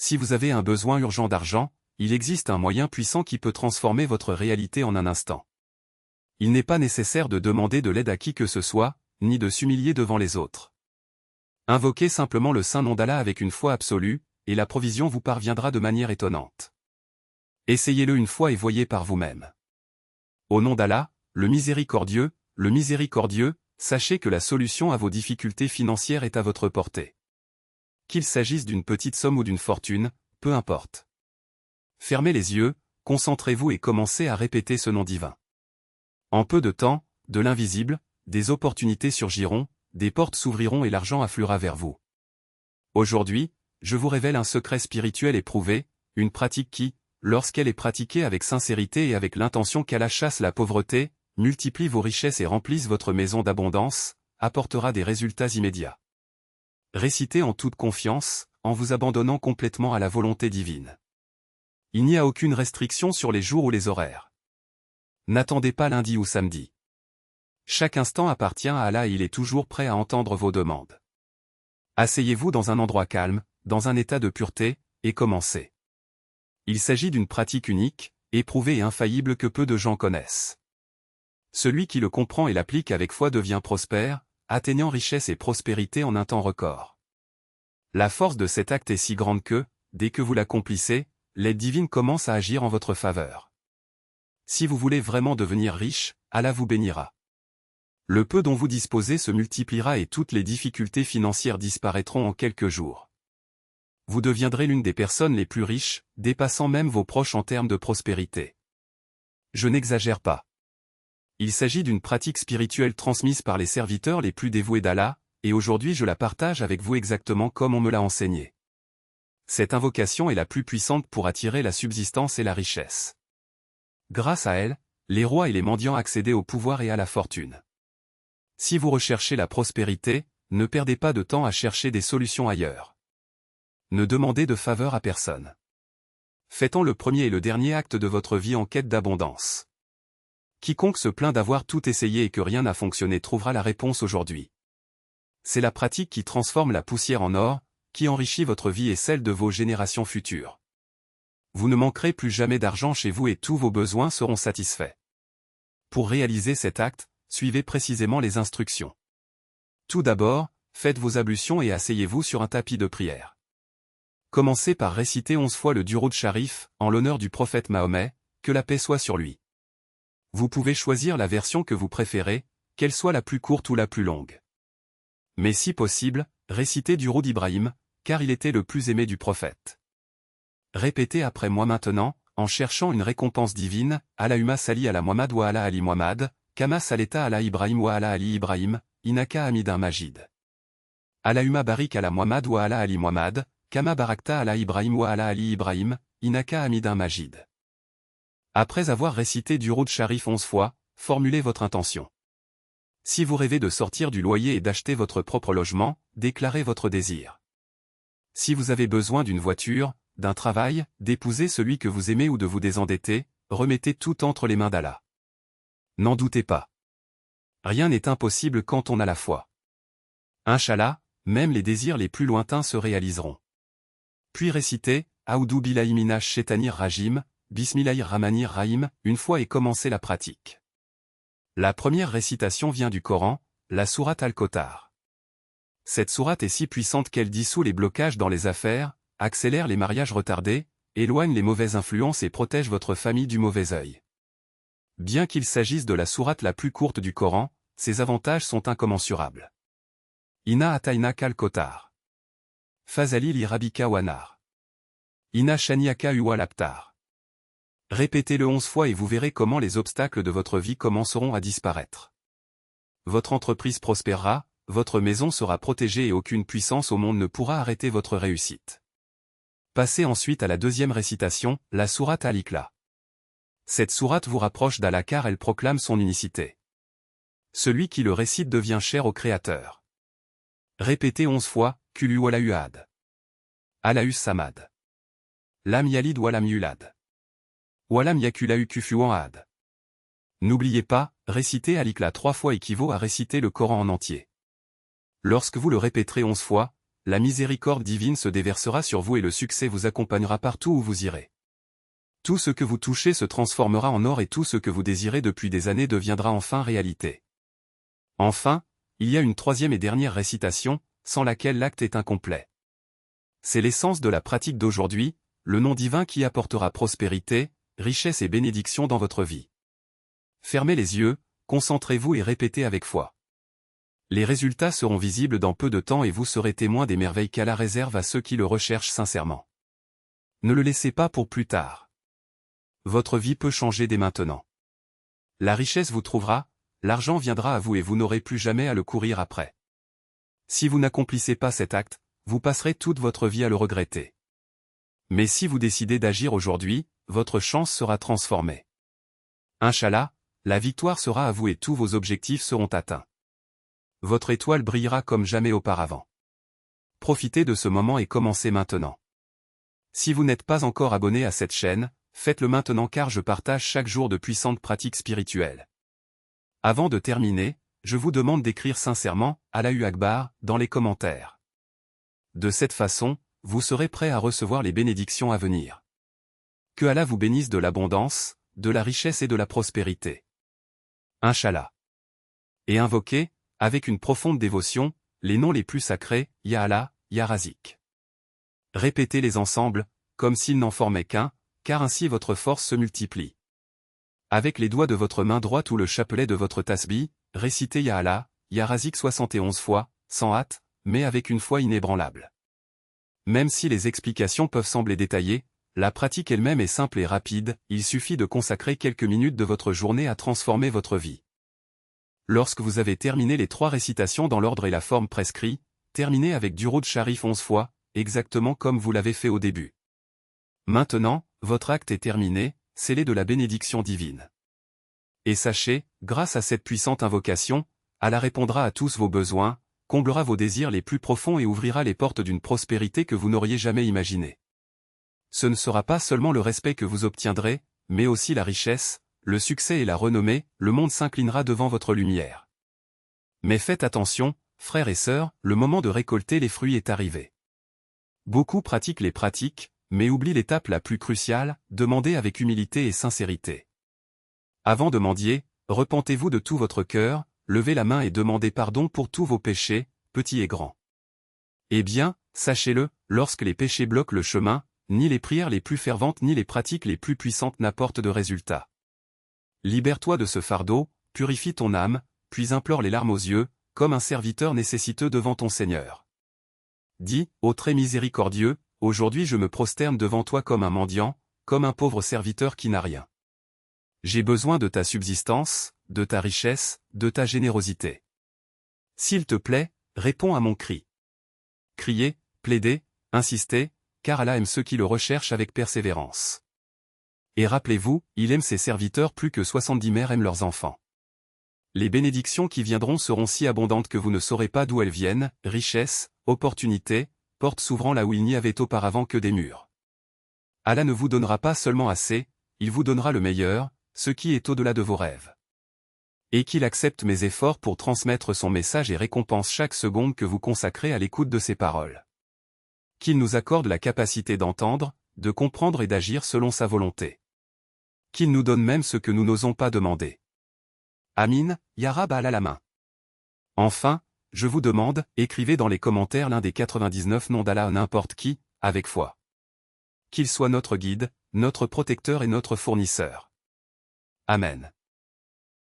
Si vous avez un besoin urgent d'argent, il existe un moyen puissant qui peut transformer votre réalité en un instant. Il n'est pas nécessaire de demander de l'aide à qui que ce soit, ni de s'humilier devant les autres. Invoquez simplement le saint nom d'Allah avec une foi absolue, et la provision vous parviendra de manière étonnante. Essayez-le une fois et voyez par vous-même. Au nom d'Allah, le miséricordieux, sachez que la solution à vos difficultés financières est à votre portée. Qu'il s'agisse d'une petite somme ou d'une fortune, peu importe. Fermez les yeux, concentrez-vous et commencez à répéter ce nom divin. En peu de temps, de l'invisible, des opportunités surgiront, des portes s'ouvriront et l'argent affluera vers vous. Aujourd'hui, je vous révèle un secret spirituel éprouvé, une pratique qui, lorsqu'elle est pratiquée avec sincérité et avec l'intention qu'Allah chasse la pauvreté, multiplie vos richesses et remplisse votre maison d'abondance, apportera des résultats immédiats. Récitez en toute confiance, en vous abandonnant complètement à la volonté divine. Il n'y a aucune restriction sur les jours ou les horaires. N'attendez pas lundi ou samedi. Chaque instant appartient à Allah et il est toujours prêt à entendre vos demandes. Asseyez-vous dans un endroit calme, dans un état de pureté, et commencez. Il s'agit d'une pratique unique, éprouvée et infaillible que peu de gens connaissent. Celui qui le comprend et l'applique avec foi devient prospère, atteignant richesse et prospérité en un temps record. La force de cet acte est si grande que, dès que vous l'accomplissez, l'aide divine commence à agir en votre faveur. Si vous voulez vraiment devenir riche, Allah vous bénira. Le peu dont vous disposez se multipliera et toutes les difficultés financières disparaîtront en quelques jours. Vous deviendrez l'une des personnes les plus riches, dépassant même vos proches en termes de prospérité. Je n'exagère pas. Il s'agit d'une pratique spirituelle transmise par les serviteurs les plus dévoués d'Allah, et aujourd'hui je la partage avec vous exactement comme on me l'a enseigné. Cette invocation est la plus puissante pour attirer la subsistance et la richesse. Grâce à elle, les rois et les mendiants accédaient au pouvoir et à la fortune. Si vous recherchez la prospérité, ne perdez pas de temps à chercher des solutions ailleurs. Ne demandez de faveur à personne. Faites-en le premier et le dernier acte de votre vie en quête d'abondance. Quiconque se plaint d'avoir tout essayé et que rien n'a fonctionné trouvera la réponse aujourd'hui. C'est la pratique qui transforme la poussière en or, qui enrichit votre vie et celle de vos générations futures. Vous ne manquerez plus jamais d'argent chez vous et tous vos besoins seront satisfaits. Pour réaliser cet acte, suivez précisément les instructions. Tout d'abord, faites vos ablutions et asseyez-vous sur un tapis de prière. Commencez par réciter 11 fois le Durud Sharif, en l'honneur du prophète Mahomet, que la paix soit sur lui. Vous pouvez choisir la version que vous préférez, qu'elle soit la plus courte ou la plus longue. Mais si possible, récitez Durud Ibrahim, car il était le plus aimé du prophète. Répétez après moi maintenant, en cherchant une récompense divine, Allahumma salli ala Muhammad wa ala Ali Muhammad, Kama saleta ala Ibrahim wa ala Ali Ibrahim, Inaka Hamidun Majid. Allahumma barik ala Muhammad wa ala Ali Muhammad, Kama barakta ala Ibrahim wa ala Ali Ibrahim, Inaka Hamidun Majid. Après avoir récité Durud Sharif 11 fois, formulez votre intention. Si vous rêvez de sortir du loyer et d'acheter votre propre logement, déclarez votre désir. Si vous avez besoin d'une voiture, d'un travail, d'épouser celui que vous aimez ou de vous désendetter, remettez tout entre les mains d'Allah. N'en doutez pas. Rien n'est impossible quand on a la foi. Inch'Allah, même les désirs les plus lointains se réaliseront. Puis récitez, Aoudou billahi minash shaitanir rajim, Bismillahir rahmanir rahim, une fois et commencez la pratique. La première récitation vient du Coran, la sourate Al-Kothar. Cette sourate est si puissante qu'elle dissout les blocages dans les affaires, accélère les mariages retardés, éloigne les mauvaises influences et protège votre famille du mauvais œil. Bien qu'il s'agisse de la sourate la plus courte du Coran, ses avantages sont incommensurables. Inna ataynaka al-Kothar. Fazali li rabika wanar. Inna shaniaka huwa l'abtar. Répétez-le 11 fois et vous verrez comment les obstacles de votre vie commenceront à disparaître. Votre entreprise prospérera, votre maison sera protégée et aucune puissance au monde ne pourra arrêter votre réussite. Passez ensuite à la deuxième récitation, la sourate Al-Ikhlas. Cette sourate vous rapproche d'Allah car elle proclame son unicité. Celui qui le récite devient cher au Créateur. Répétez 11 fois, Kul huwallahu ahad. Allahus samad. Lam yalid walam yulad. Walam yakul lahu kufuwan ahad. N'oubliez pas, réciter Al-Ikhlas 3 fois équivaut à réciter le Coran en entier. Lorsque vous le répéterez 11 fois, la miséricorde divine se déversera sur vous et le succès vous accompagnera partout où vous irez. Tout ce que vous touchez se transformera en or et tout ce que vous désirez depuis des années deviendra enfin réalité. Enfin, il y a une troisième et dernière récitation, sans laquelle l'acte est incomplet. C'est l'essence de la pratique d'aujourd'hui, le nom divin qui apportera prospérité, richesse et bénédiction dans votre vie. Fermez les yeux, concentrez-vous et répétez avec foi. Les résultats seront visibles dans peu de temps et vous serez témoin des merveilles qu'Allah réserve à ceux qui le recherchent sincèrement. Ne le laissez pas pour plus tard. Votre vie peut changer dès maintenant. La richesse vous trouvera, l'argent viendra à vous et vous n'aurez plus jamais à le courir après. Si vous n'accomplissez pas cet acte, vous passerez toute votre vie à le regretter. Mais si vous décidez d'agir aujourd'hui, votre chance sera transformée. Inch'Allah, la victoire sera à vous et tous vos objectifs seront atteints. Votre étoile brillera comme jamais auparavant. Profitez de ce moment et commencez maintenant. Si vous n'êtes pas encore abonné à cette chaîne, faites-le maintenant car je partage chaque jour de puissantes pratiques spirituelles. Avant de terminer, je vous demande d'écrire sincèrement « Allahu Akbar » dans les commentaires. De cette façon, vous serez prêt à recevoir les bénédictions à venir. Que Allah vous bénisse de l'abondance, de la richesse et de la prospérité. Inch'Allah. Et invoquez, avec une profonde dévotion, les noms les plus sacrés, Ya Allah, Ya Razik. Répétez-les ensemble, comme s'ils n'en formaient qu'un, car ainsi votre force se multiplie. Avec les doigts de votre main droite ou le chapelet de votre tasbih, récitez Ya Allah, Ya Razik 71 fois, sans hâte, mais avec une foi inébranlable. Même si les explications peuvent sembler détaillées, la pratique elle-même est simple et rapide, il suffit de consacrer quelques minutes de votre journée à transformer votre vie. Lorsque vous avez terminé les 3 récitations dans l'ordre et la forme prescrits, terminez avec Duroud Sharif 11 fois, exactement comme vous l'avez fait au début. Maintenant, votre acte est terminé, scellé de la bénédiction divine. Et sachez, grâce à cette puissante invocation, Allah répondra à tous vos besoins, comblera vos désirs les plus profonds et ouvrira les portes d'une prospérité que vous n'auriez jamais imaginée. Ce ne sera pas seulement le respect que vous obtiendrez, mais aussi la richesse, le succès et la renommée, le monde s'inclinera devant votre lumière. Mais faites attention, frères et sœurs, le moment de récolter les fruits est arrivé. Beaucoup pratiquent les pratiques, mais oublient l'étape la plus cruciale, demandez avec humilité et sincérité. Avant de mendier, repentez-vous de tout votre cœur, levez la main et demandez pardon pour tous vos péchés, petits et grands. Eh bien, sachez-le, lorsque les péchés bloquent le chemin, ni les prières les plus ferventes ni les pratiques les plus puissantes n'apportent de résultats. Libère-toi de ce fardeau, purifie ton âme, puis implore les larmes aux yeux, comme un serviteur nécessiteux devant ton Seigneur. Dis, ô très miséricordieux, aujourd'hui je me prosterne devant toi comme un mendiant, comme un pauvre serviteur qui n'a rien. J'ai besoin de ta subsistance, de ta richesse, de ta générosité. S'il te plaît, réponds à mon cri. Criez, plaidez, insistez, car Allah aime ceux qui le recherchent avec persévérance. Et rappelez-vous, il aime ses serviteurs plus que 70 mères aiment leurs enfants. Les bénédictions qui viendront seront si abondantes que vous ne saurez pas d'où elles viennent, richesse, opportunité, portes s'ouvrant là où il n'y avait auparavant que des murs. Allah ne vous donnera pas seulement assez, il vous donnera le meilleur, ce qui est au-delà de vos rêves. Et qu'il accepte mes efforts pour transmettre son message et récompense chaque seconde que vous consacrez à l'écoute de ses paroles. Qu'il nous accorde la capacité d'entendre, de comprendre et d'agir selon sa volonté. Qu'il nous donne même ce que nous n'osons pas demander. Amin, Ya Rab al-Alamin. Enfin, je vous demande, écrivez dans les commentaires l'un des 99 noms d'Allah à n'importe qui, avec foi. Qu'il soit notre guide, notre protecteur et notre fournisseur. Amen.